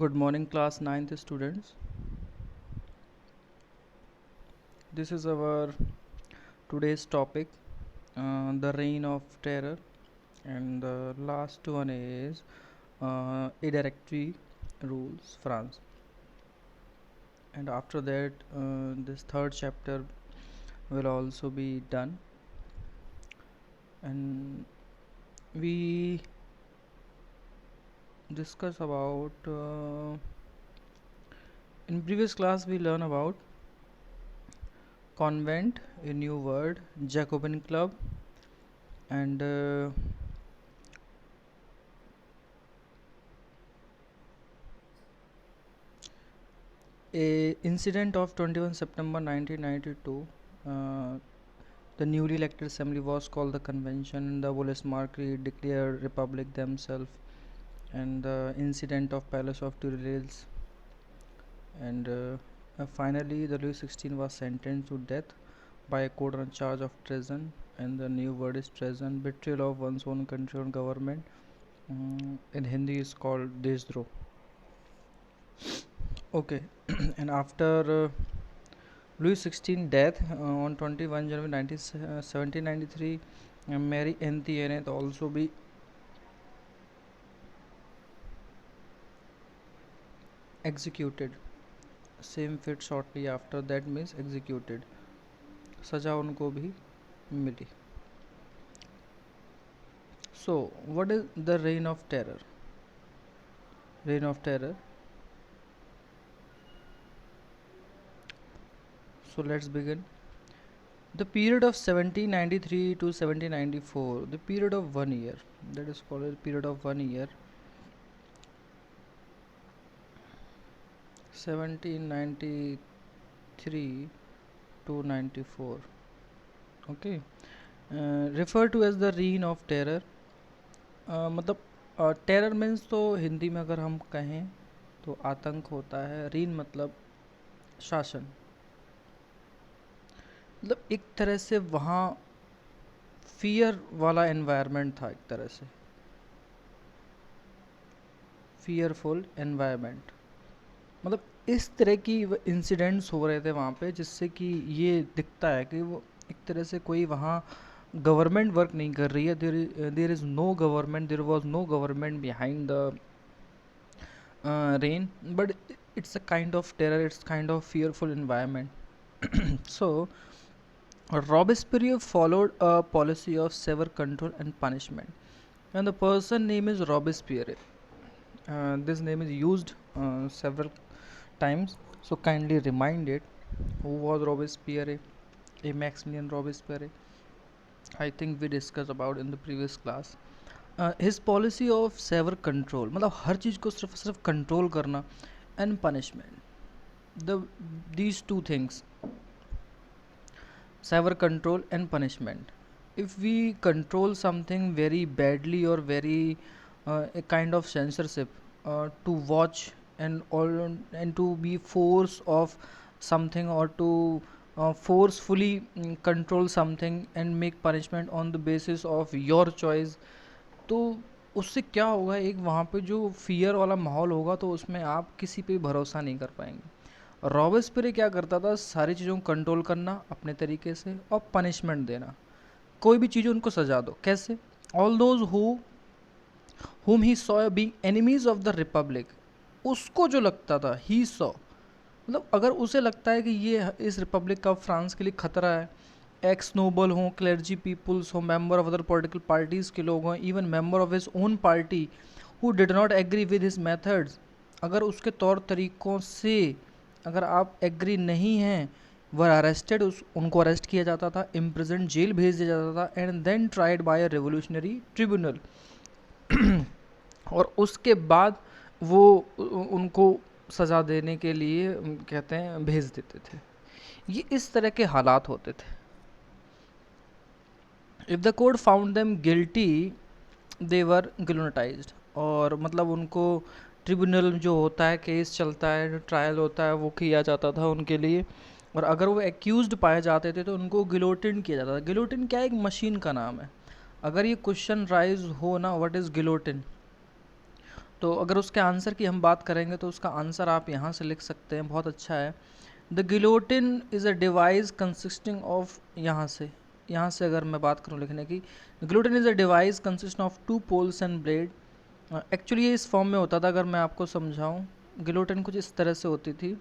Good morning, class 9th students. This is our today's topic, the reign of terror, and the last one is directory rules, France. And after that, this third chapter will also be done, and we discuss about in previous class we learn about convent, a new word, Jacobin club, and a incident of 21 September 1992. The newly elected assembly was called the convention. The Villers-Marquis declared republic themselves, and the incident of Palace of Tuileries, and finally the Louis XVI was sentenced to death by a court on charge of treason, and the new word is treason, betrayal of one's own country or government. In Hindi is called desdroh. Okay, and after Louis XVI death on 21 January 1793, Mary Antoinette also be executed. Same fate shortly after that means executed. सजा उनको भी मिली. So what is the reign of terror? Reign of terror. So let's begin. The period of 1793 to 1794, the period of 1 year, that is called a period of 1 year. 1793 to 94. Okay, referred to as the reign of terror. मतलब terror means तो हिंदी में अगर हम कहें तो आतंक होता है. रीन मतलब शासन. मतलब एक तरह से वहाँ फियर वाला एनवायरनमेंट था, एक तरह से फियरफुल एनवायरनमेंट. मतलब इस तरह की इंसिडेंट्स हो रहे थे वहाँ पे जिससे कि ये दिखता है कि वो एक तरह से कोई वहाँ गवर्नमेंट वर्क नहीं कर रही है. There is no government, there was no government behind the reign, but it's a kind of terror, it's kind of fearful environment. So Robespierre followed a policy of severe control and punishment, and the person name is Robespierre. This name is used several times, so kindly remind it. Who was Robespierre? A Maximilian Robespierre. I think we discussed about in the previous class. His policy of severe control, मतलब हर चीज़ को सिर्फ control करना, and punishment. These two things, severe control and punishment. If we control something very badly और very a kind of censorship to watch and to be force of something, or to forcefully control something and make punishment on the basis of your choice, तो उससे क्या होगा, एक वहाँ पे जो fear वाला माहौल होगा तो उसमें आप किसी पे भरोसा नहीं कर पाएंगे. रॉबेस्पियर क्या करता था, सारी चीज़ों को कंट्रोल करना अपने तरीके से और पनिशमेंट देना. कोई भी चीज़ उनको सजा दो. कैसे? All those whom he saw being enemies of the republic, उसको जो लगता था he saw, मतलब अगर उसे लगता है कि ये इस रिपब्लिक का फ्रांस के लिए खतरा है, एक्स नोबल हों, क्लर्जी पीपल्स हों, member of other political parties के लोग हों, even member of his own party who did not agree with his methods, अगर उसके तौर तरीक़ों से अगर आप एग्री नहीं हैं, वर अरेस्टेड, उनको अरेस्ट किया जाता था, इम्प्रिजन, जेल भेज दिया जाता था, and then tried by a revolutionary tribunal. और उसके बाद वो उनको सज़ा देने के लिए कहते हैं भेज देते थे. ये इस तरह के हालात होते थे. If the court found them guilty they were guillotined, और मतलब उनको ट्रिब्यूनल जो होता है, केस चलता है, ट्रायल होता है, वो किया जाता था उनके लिए. और अगर वो एक्यूज्ड पाए जाते थे तो उनको गिलोटिन किया जाता था. गिलोटिन क्या है? एक मशीन का नाम है. अगर ये क्वेश्चन राइज हो ना, व्हाट इज़ गिलोटिन, तो अगर उसके आंसर की हम बात करेंगे तो उसका आंसर आप यहाँ से लिख सकते हैं, बहुत अच्छा है। The guillotine is a device consisting of, यहाँ से अगर मैं बात करूँ लिखने की, guillotine is a device consisting of two poles and blade. Actually ये इस फॉर्म में होता था, अगर मैं आपको समझाऊँ, गिलोटिन कुछ इस तरह से होती थी।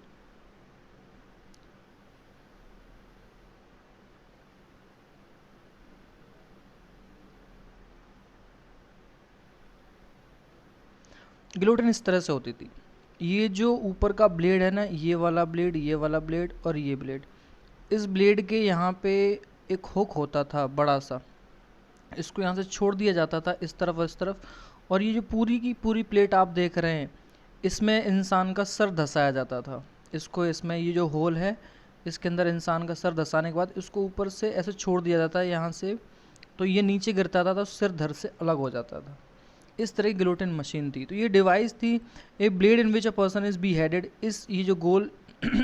गिलोटिन इस तरह से होती थी, ये जो ऊपर का ब्लेड है ना, ये वाला ब्लेड, ये वाला ब्लेड और ये ब्लेड, इस ब्लेड के यहाँ पे एक हुक होता था बड़ा सा, इसको यहाँ से छोड़ दिया जाता था इस तरफ और इस तरफ, और ये जो पूरी की पूरी प्लेट आप देख रहे हैं, इसमें इंसान का सर धंसाया जाता था। इसको, इसमें ये जो होल है, इसके अंदर इंसान का सर धंसाने के बाद इसको ऊपर से ऐसे छोड़ दिया जाता है यहाँ से, तो ये नीचे गिरता था तो सिर धड़ से अलग हो जाता था। इस तरह की गिलोटिन मशीन थी। तो ये डिवाइस थी, a blade in which a person is be headed, इस ये जो गोल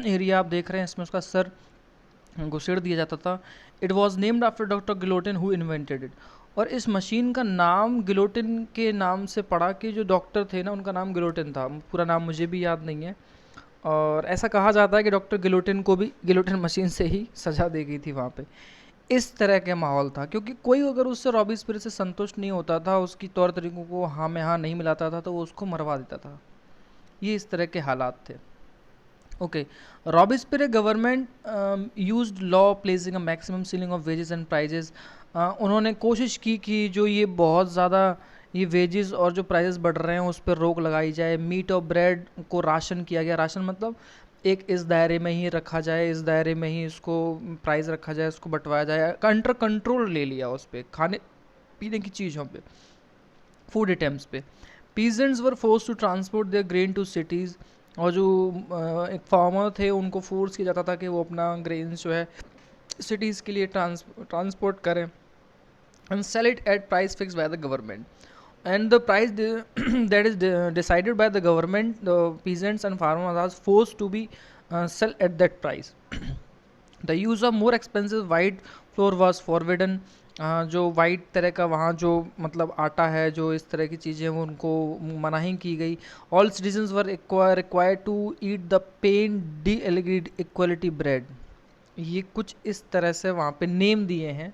एरिया आप देख रहे हैं, इसमें उसका सर घुसेड़ दिया जाता था। It was named after doctor Guillotin who invented it, और इस मशीन का नाम गिलोटिन के नाम से पड़ा, कि जो डॉक्टर थे ना उनका नाम गिलोटिन था। पूरा नाम मुझे भी याद नहीं है, और ऐसा कहा जाता है कि डॉक्टर गिलोटिन को भी गिलोटिन मशीन से ही सजा दी गई थी वहाँ पे। इस तरह के माहौल था, क्योंकि कोई अगर उससे रॉबिस्पियर से संतुष्ट नहीं होता था, उसकी तौर तरीकों को हाँ में हाँ नहीं मिलाता था, तो वो उसको मरवा देता था। ये इस तरह के हालात थे। Okay, Robespierre government used law placing a maximum ceiling of wages and prices. उन्होंने कोशिश की कि जो ये बहुत ज़्यादा ये वेजेस और जो प्राइजेस बढ़ रहे हैं उस पर रोक लगाई जाए। मीट और ब्रेड को राशन किया गया, राशन मतलब एक इस दायरे में ही रखा जाए, इस दायरे में ही इसको प्राइस रखा जाए, इसको बंटवाया जाए, अंडर कंट्रोल ले लिया उस पर, खाने पीने की चीज़ों पे, फूड आइटम्स पे। Peasants were forced to transport their grain to cities, और जो एक फार्मर थे उनको फोर्स किया जाता था कि वो अपना ग्रेन जो है सिटीज़ के लिए ट्रांसपोर्ट करें, and sell it at price fix by the government, and the price that is decided by the government, the peasants and farmers are forced to be sell at that price. The use of more expensive white flour was forbidden. जो white तरह का वहाँ जो मतलब आटा है, जो इस तरह की चीज़ें वो उनको मनाही की गई। All citizens were required to eat the पेन डी एलिगेड इक्वलिटी ब्रेड। ये कुछ इस तरह से वहाँ पे नेम दिए हैं,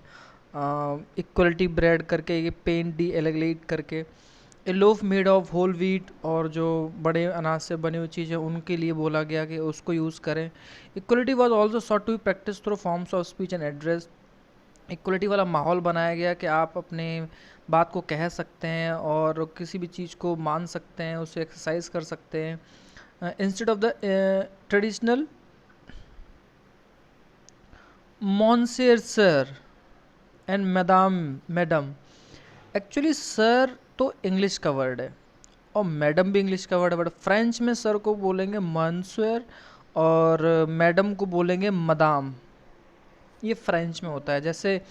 इक्वलिटी ब्रेड करके, ये पेन डी एलिगेट करके। A loaf made of whole wheat, और जो बड़े अनाज से बनी हुई चीज़ें उनके लिए बोला गया कि उसको यूज़ करें। Equality was also sought to be practice through forms of speech and address. Equality वाला माहौल बनाया गया कि आप अपने बात को कह सकते हैं और किसी भी चीज़ को मान सकते हैं, उसे एक्सरसाइज कर सकते हैं। इंस्टेड ऑफ द ट्रेडिशनल मॉन्सेर sir and madam, actually sir तो इंग्लिश का वर्ड है और मैडम भी इंग्लिश का वर्ड है, बट फ्रेंच में सर को बोलेंगे मॉन्सेर और मैडम को बोलेंगे मदाम। ये फ्रेंच में होता है। जैसे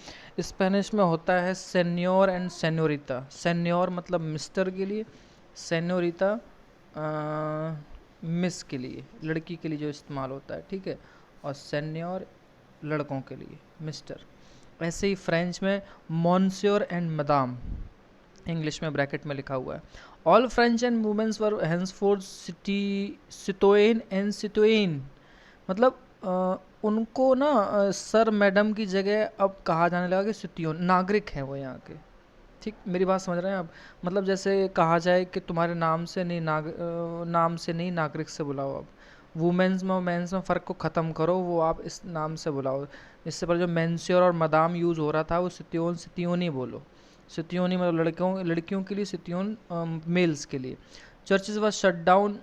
स्पेनिश में होता है सेन्योर एंड सेन्योरिता। सेन्योर मतलब मिस्टर के लिए, सेन्योरिता मिस के लिए, लड़की के लिए जो इस्तेमाल होता है, ठीक है, और सेन्योर लड़कों के लिए मिस्टर। ऐसे ही फ्रेंच में मॉन्स्योर एंड मदाम, इंग्लिश में ब्रैकेट में लिखा हुआ है। All French and womens were henceforth सिटोयन एंड सिटोयन, मतलब उनको ना सर मैडम की जगह अब कहा जाने लगा कि सिटियोन, नागरिक हैं वो यहाँ के। ठीक, मेरी बात समझ रहे हैं आप? मतलब जैसे कहा जाए कि तुम्हारे नाम से नहीं नाम से नहीं, नागरिक से बुलाओ। अब वुमेन्स में मेंस में फ़र्क को ख़त्म करो, वो आप इस नाम से बुलाओ। इससे पर जो मेंस्योर और मदाम यूज़ हो रहा था वो सितियोन, सितियोनी बोलो। सितियोनी मतलब लड़कियों के लिए, सितियोन मेल्स के लिए। Churches was shut down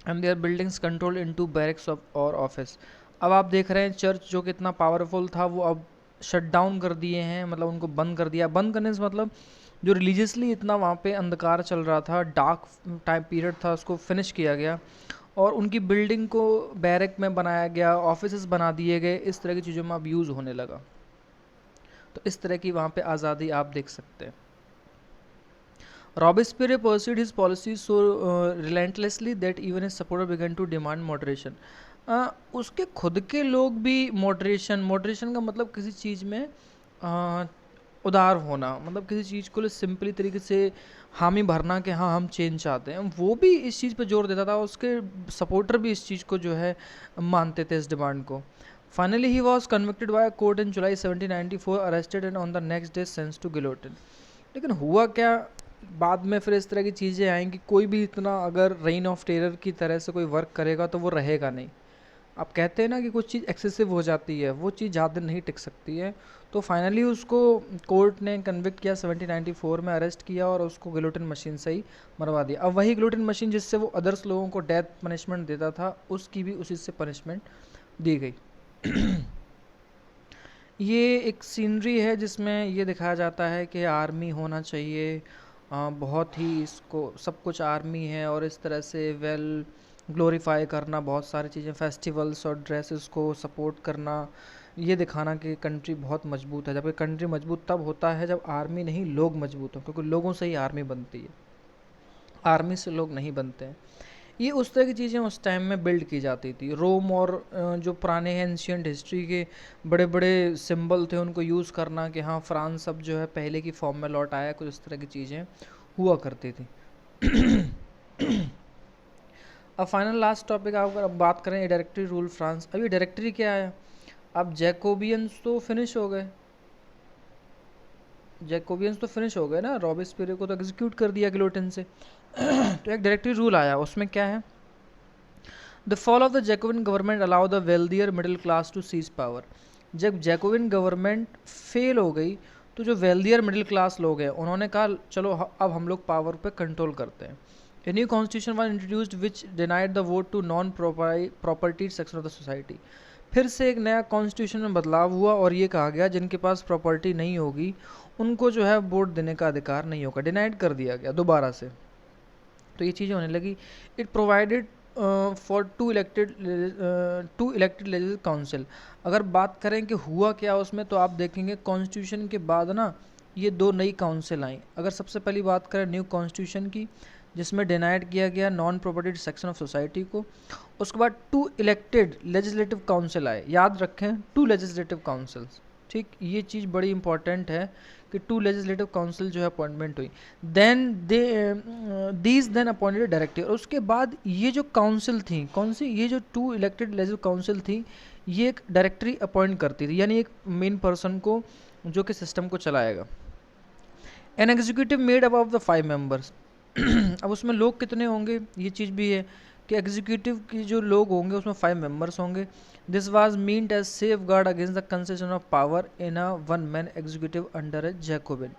and their buildings control into barracks और ऑफिस। अब आप देख रहे हैं चर्च जो कितना पावरफुल था वो अब शट डाउन कर दिए हैं, मतलब उनको बंद कर दिया। बंद करने से मतलब जो रिलीजियसली इतना वहाँ पे अंधकार चल रहा था, डार्क टाइम पीरियड था, उसको फिनिश किया गया और उनकी बिल्डिंग को बैरक में बनाया गया, ऑफिसेस बना दिए गए। इस तरह की चीज़ों में अब यूज़ होने लगा। तो इस तरह की वहाँ पे आज़ादी आप देख सकते हैं। Robespierre pursued his policies so relentlessly that even his supporters began to demand moderation. उसके खुद के लोग भी मॉडरेशन का मतलब किसी चीज़ में उदार होना, मतलब किसी चीज़ को सिंपली तरीके से हामी भरना कि हाँ हम चेंज चाहते हैं, वो भी इस चीज़ पे जोर देता था, उसके सपोर्टर भी इस चीज़ को जो है मानते थे, इस डिमांड को। Finally he was convicted by court in July 1794, arrested and on the next day sent to guillotine. लेकिन हुआ क्या, बाद में फिर इस तरह की चीज़ें आई कि कोई भी इतना अगर रेन ऑफ टेरर की तरह से कोई वर्क करेगा तो वो रहेगा नहीं। आप कहते हैं ना कि कुछ चीज़ एक्सेसिव हो जाती है, वो चीज़ ज़्यादा दिन नहीं टिक सकती है। तो फाइनली उसको कोर्ट ने कन्विक्ट किया, 1794 में अरेस्ट किया और उसको गिलोटिन मशीन से ही मरवा दिया। अब वही गिलोटिन मशीन जिससे वो अदर्स लोगों को डेथ पनिशमेंट देता था, उसकी भी उसी से पनिशमेंट दी गई। ये एक सीनरी है जिसमें ये दिखाया जाता है कि आर्मी होना चाहिए, बहुत ही इसको सब कुछ आर्मी है, और इस तरह से वेल ग्लोरीफाई करना बहुत सारी चीज़ें, फेस्टिवल्स और ड्रेसेस को सपोर्ट करना, ये दिखाना कि कंट्री बहुत मजबूत है। जबकि कंट्री मजबूत तब होता है जब आर्मी नहीं, लोग मजबूत हों, क्योंकि लोगों से ही आर्मी बनती है, आर्मी से लोग नहीं बनते हैं। ये उस तरह की चीज़ें उस टाइम में बिल्ड की जाती थी। रोम और जो पुराने एंशियंट हिस्ट्री के बड़े बड़े सिंबल थे उनको यूज़ करना कि हाँ फ्रांस अब जो है पहले की फॉर्म में लौट आया, कुछ इस तरह की चीज़ें हुआ करती थी। अब फाइनल लास्ट टॉपिक आप अगर अब बात करें डायरेक्टरी रूल फ्रांस। अभी डायरेक्टरी क्या है, अब जैकोबियंस तो फिनिश हो गए, जैकोबियंस तो फिनिश हो गए ना, रॉबेस्पियर को तो एग्जीक्यूट कर दिया गिलोटिन से। तो एक डायरेक्टरी रूल आया, उसमें क्या है, the fall of the Jacobin government allow the wealthier middle class to seize power. जब जैकोबिन गवर्नमेंट फेल हो गई तो जो वेल्दियर मिडिल क्लास लोग हैं उन्होंने कहा चलो अब हम लोग पावर पे कंट्रोल करते हैं। A new constitution was introduced which denied the vote to non property section of the society. फिर से एक नया कॉन्स्टिट्यूशन में बदलाव हुआ और ये कहा गया जिनके पास प्रॉपर्टी नहीं होगी उनको जो है वोट देने का अधिकार नहीं होगा, डिनाइड कर दिया गया दोबारा से। तो ये चीज़ें होने लगी। It provided for two elected legislative council. अगर बात करें कि हुआ क्या उसमें, तो आप देखेंगे कॉन्स्टिट्यूशन के बाद ना ये दो नई काउंसिल आई। अगर सबसे पहली बात करें न्यू कॉन्स्टिट्यूशन की, जिसमें डिनाइड किया गया non property section of society को, उसके बाद टू इलेक्टेड लेजिस्लेटिव काउंसिल आए। याद रखें, टू लेजिस्लेटिव काउंसिल्स, ठीक, ये चीज़ बड़ी इंपॉर्टेंट है कि टू लेजिस्लेटिव काउंसिल जो है अपॉइंटमेंट हुई। Then these then appointed directive. और उसके बाद ये जो काउंसिल थी, कौन सी, ये जो टू इलेक्टेड लेजिस्लेटिव काउंसिल थी, ये एक डायरेक्टरी अपॉइंट करती थी, यानी एक मेन पर्सन को जो कि सिस्टम को चलाएगा। An executive made about the 5 members. अब उसमें लोग कितने होंगे, ये चीज़ भी है कि एग्जीक्यूटिव की जो लोग होंगे उसमें 5 मेंबर्स होंगे। This was meant as safeguard against the concession of power in a one man executive under a Jacobin.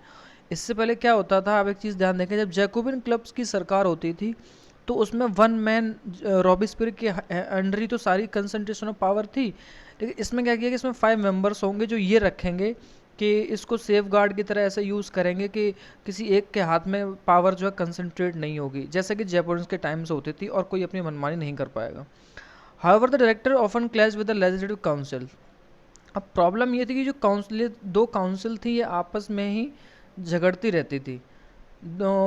इससे पहले क्या होता था, आप एक चीज़ ध्यान देखें, जब जैकोबिन क्लब्स की सरकार होती थी तो उसमें वन मैन रॉबेस्पियर के अंडर ही तो सारी कंसंट्रेशन ऑफ पावर थी। लेकिन इसमें क्या किया कि इसमें 5 मेंबर्स होंगे जो ये रखेंगे कि इसको सेफ गार्ड की तरह ऐसे यूज़ करेंगे कि किसी एक के हाथ में पावर जो है कंसंट्रेट नहीं होगी, जैसे कि जयपुर के टाइम से होती थी, और कोई अपनी मनमानी नहीं कर पाएगा। However the director often clash with the legislative council. अब प्रॉब्लम ये थी कि जो काउंसिल, दो काउंसिल थी, ये आपस में ही झगड़ती रहती थी।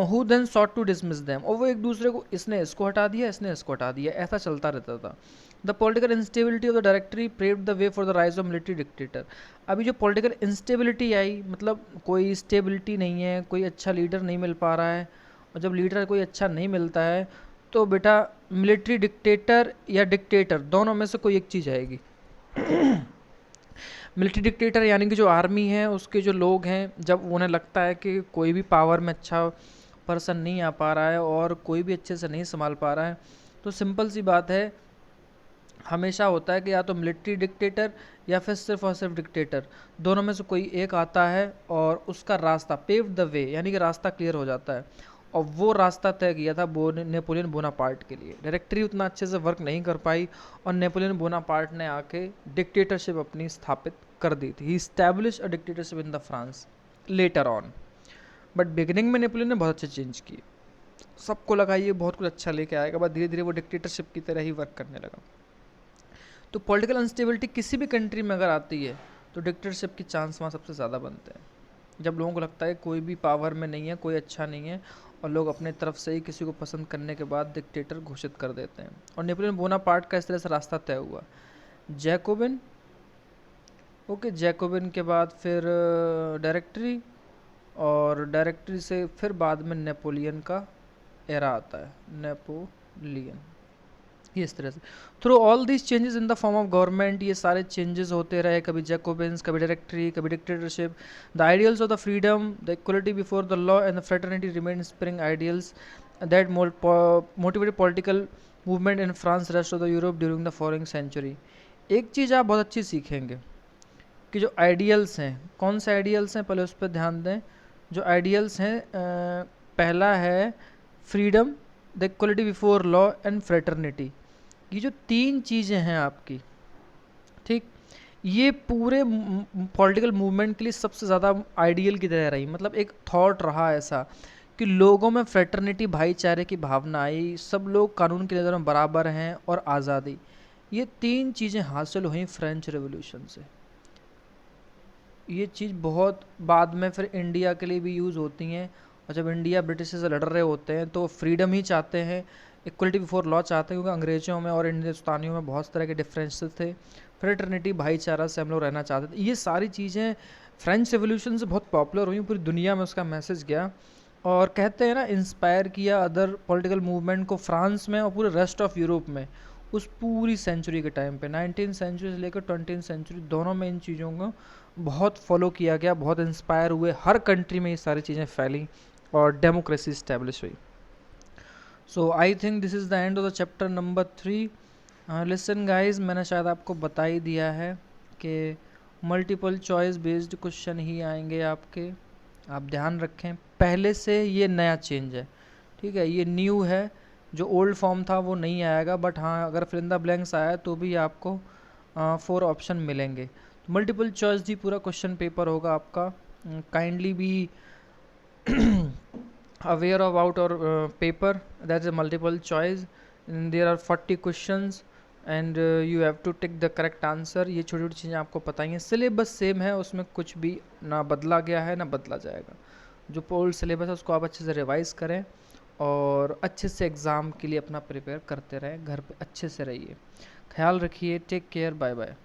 Who then sought to dismiss them, और वो एक दूसरे को, इसने इसको हटा दिया, इसने इसको हटा दिया, ऐसा चलता रहता था। The political instability of the directory paved the way for the rise of military dictator. अभी जो पॉलिटिकल इंस्टेबिलिटी आई, मतलब कोई स्टेबिलिटी नहीं है, कोई अच्छा लीडर नहीं मिल पा रहा है, और जब लीडर कोई अच्छा नहीं मिलता है तो बेटा मिलिट्री डिक्टेटर या डिक्टेटर दोनों में से कोई एक चीज़ आएगी। मिलिट्री डिक्टेटर यानी कि जो आर्मी है उसके जो लोग हैं, जब उन्हें लगता है कि कोई भी पावर में अच्छा पर्सन नहीं आ पा रहा है और कोई भी अच्छे से नहीं संभाल पा रहा है, तो सिंपल सी बात है, हमेशा होता है कि या तो मिलिट्री डिक्टेटर या फिर सिर्फ और सिर्फ डिक्टेटर, दोनों में से कोई एक आता है और उसका रास्ता, पेव द वे, यानी कि रास्ता क्लियर हो जाता है। और वो रास्ता तय किया था नेपोलियन बोनापार्ट के लिए। डायरेक्टरी उतना अच्छे से वर्क नहीं कर पाई और नेपोलियन बोनापार्ट ने आके डिक्टेटरशिप अपनी स्थापित कर दी थी। He establish a dictatorship in the France later on. But beginning में नेपोलियन ने बहुत अच्छे चेंज किए, सबको लगा ये बहुत कुछ अच्छा लेके आएगा, बट धीरे धीरे वो डिक्टेटरशिप की तरह ही वर्क करने लगा। तो पॉलिटिकल अनस्टेबिलिटी किसी भी कंट्री में अगर आती है तो डिक्टेटरशिप की चांस वहाँ सबसे ज़्यादा बनते हैं। जब लोगों को लगता है कोई भी पावर में नहीं है, कोई अच्छा नहीं है, और लोग अपने तरफ से ही किसी को पसंद करने के बाद डिक्टेटर घोषित कर देते हैं। और नेपोलियन बोनापार्ट का इस तरह से रास्ता तय हुआ। जैकोबिन ओके, जैकोबिन के बाद फिर डायरेक्टरी, और डायरेक्टरी से फिर बाद में नेपोलियन का एरा आता है, नेपोलियन। ये इस तरह से through all these changes in the form of government, ये सारे चेंजेस होते रहे, कभी जैकोबिन्स, कभी डायरेक्टरी, कभी dictatorship. The ideals of the freedom, the equality before the law and the fraternity remain spring ideals that motivated political movement in France, rest of the Europe during the following century. एक चीज़ आप बहुत अच्छी सीखेंगे कि जो ideals हैं, कौन से आइडियल्स हैं, पहले उस पर ध्यान दें। जो आइडियल्स हैं, पहला है freedom, the equality before law and fraternity. ये जो तीन चीज़ें हैं आपकी, ठीक, ये पूरे पॉलिटिकल मूवमेंट के लिए सबसे ज़्यादा आइडियल की तरह रही। मतलब एक थॉट रहा ऐसा कि लोगों में फ्रेटर्निटी, भाईचारे की भावना आई, सब लोग कानून की नज़र में बराबर हैं, और आज़ादी। ये तीन चीज़ें हासिल हुई फ्रेंच रेवोल्यूशन से। ये चीज़ बहुत बाद में फिर इंडिया के लिए भी यूज़ होती हैं, और जब इंडिया ब्रिटिश से लड़ रहे होते हैं तो फ्रीडम ही चाहते हैं, इक्वलिटी बिफोर लॉ चाहते हैं, क्योंकि अंग्रेज़ों में और हिंदुस्तानियों में बहुत तरह के डिफरेंसेस थे। फ्रेटर्निटी, भाईचारा से हम लोग रहना चाहते थे। ये सारी चीज़ें फ्रेंच रेवोल्यूशन से बहुत पॉपुलर हुई, पूरी दुनिया में उसका मैसेज गया, और कहते हैं ना, इंस्पायर किया अदर पॉलिटिकल मूवमेंट को फ्रांस में और पूरे रेस्ट ऑफ यूरोप में उस पूरी सेंचुरी के टाइम पे। 19th सेंचुरी से लेकर 20th सेंचुरी दोनों में इन चीज़ों को बहुत फॉलो किया गया, बहुत इंस्पायर हुए, हर कंट्री में ये सारी चीज़ें फैली और डेमोक्रेसी इस्टेब्लिश हुई। So I think this is the end of the chapter number 3। Listen guys, मैंने शायद आपको बता ही दिया है कि मल्टीपल चॉइस बेस्ड क्वेश्चन ही आएंगे आपके, आप ध्यान रखें। पहले से ये नया चेंज है, ठीक है, ये न्यू है, जो ओल्ड फॉर्म था वो नहीं आएगा, बट हाँ अगर फिल इन द ब्लैंक्स आया तो भी आपको 4 ऑप्शन मिलेंगे। मल्टीपल चॉइस ही पूरा क्वेश्चन पेपर होगा आपका। Kindly be aware about our paper, that is a multiple choice, and there are 40 questions and you have to take the correct answer। ये छोटी छोटी चीज़ें आपको पता ही हैं। सिलेबस सेम है, उसमें कुछ भी ना बदला गया है ना बदला जाएगा। जो ओल्ड सिलेबस है उसको आप अच्छे से रिवाइज करें और अच्छे से एग्ज़ाम के लिए अपना प्रिपेयर करते रहें। घर पे अच्छे से रहिए, ख्याल रखिए, टेक केयर, बाय बाय।